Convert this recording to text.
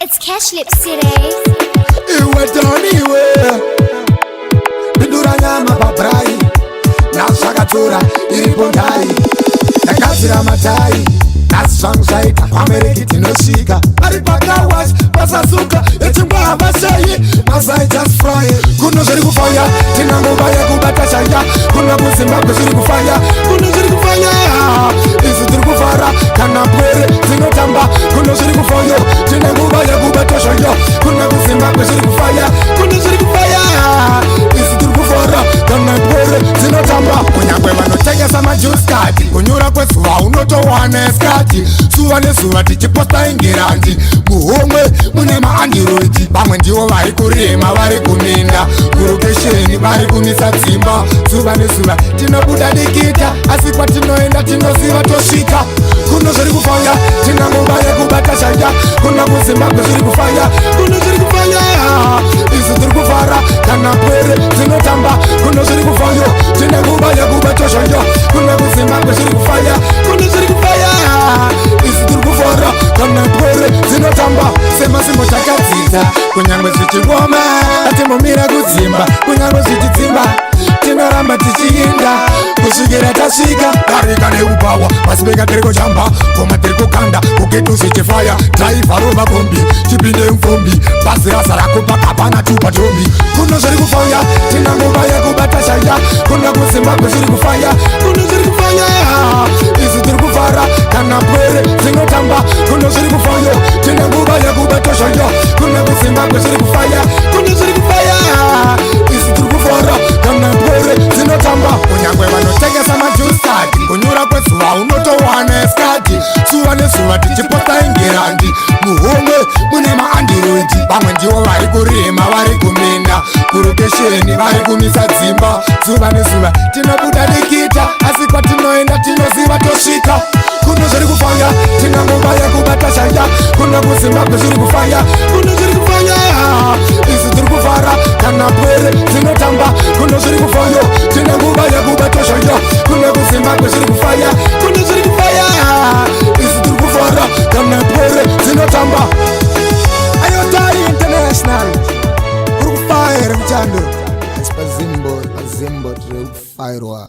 It's Cash Lips City. Iwe toniwe Bindura nyama babrai Nasakatura iripo ndai Nakazira matai Nasi zvangu zvaita Kwamereki tinosvika Ari pakawash pasasuka Echingwa havashayi Masai just fry Kuno zviri kufanya Tina nguva yekubata shaya Kuno kuZimbabwe zviri kufanya Kuno zviri kufanya Isu tiri kufara Kana pwere tinotamba Kuno zviri kufanya Tina nguva yekubata shaya Kuno kuZimbabwe zviri kufanya Kuno zviri kufanya Isu tiri kufara Kana pwere tinotamba Kunyangwe vanotengesa majuice card Kunyura kwezuva unotowana eskati Suva nezuva tichiposta ingirandi Muhomwe mune maandroid Vamwe ndivo vari kurema vari kuninda Kurokesheni vari kumisa dzimba Suva nezuva tinobuda dikita Asi kwatinoenda tinoziva tosvika Kuno zviri kufanya Tina nguva yekubata shaya Kuno kuZimbabwe zviri kufanya Kuno zviri kufanya Isu tiri kufara Kana pwere tinotamba Kuno zviri kufanya Tina nguva yekubata shaya Kuno kuZimbabwe zviri kufanya Kuno zviri kufanya Isu tiri kufara Kana pwere tinotamba Semasimbo takadzidza Kunyangwe zvichingoma Atimbomira kudzimba Kunyangwe zvichidzimba Tinoramba tichiinda Kusvikira tasvika Darika neupawa Pasipeka tiri kuchamba Koma tiri kukanda Kugetu zvichifaya Driver rova kombi Chipinde mfumbi Bhazi rasa rakupa kapana tupa tombi Kuno zviri kufanya Tina nguva yekubata shaya Kuno kuZimbabwe zviri kufanya Kuno zviri kufanya Isu tiri kufara Kana pwere tinotamba Kuno zviri kufanya Tina nguva yekubata shaya Kuno kuZimbabwe zviri kufanya Kuno zviri kufanya Isu tiri kufara Kana pwere tinotamba Kunyangwe vanotengesa majuice card Kunyura kwezuva unotowana eskati Suva nezuva tichiposta ingirandi Muhomwe mune maandroid Vamwe ndivo vari kurema vari kuminda Kurokesheni vari kumisa dzimba Suva nezuva tinobuda dikita Asi kwatinoenda tinoziva tosvika Kuno zviri kufanya Tina nguva yekubata shaya Kuno kuZimbabwe zviri kufanya Kuno zviri kufanya Isu tiri kufara Kana pwere tinotamba Kuno zviri kufanya Tina nguva yekubata shaya Kuno kuZimbabwe zviri kufanya Kuno zviri kufanya Isu tiri kufara Kana pwere tinotamba Ayotai International Kuri kufire mchando Pazimbo tiri kufairwa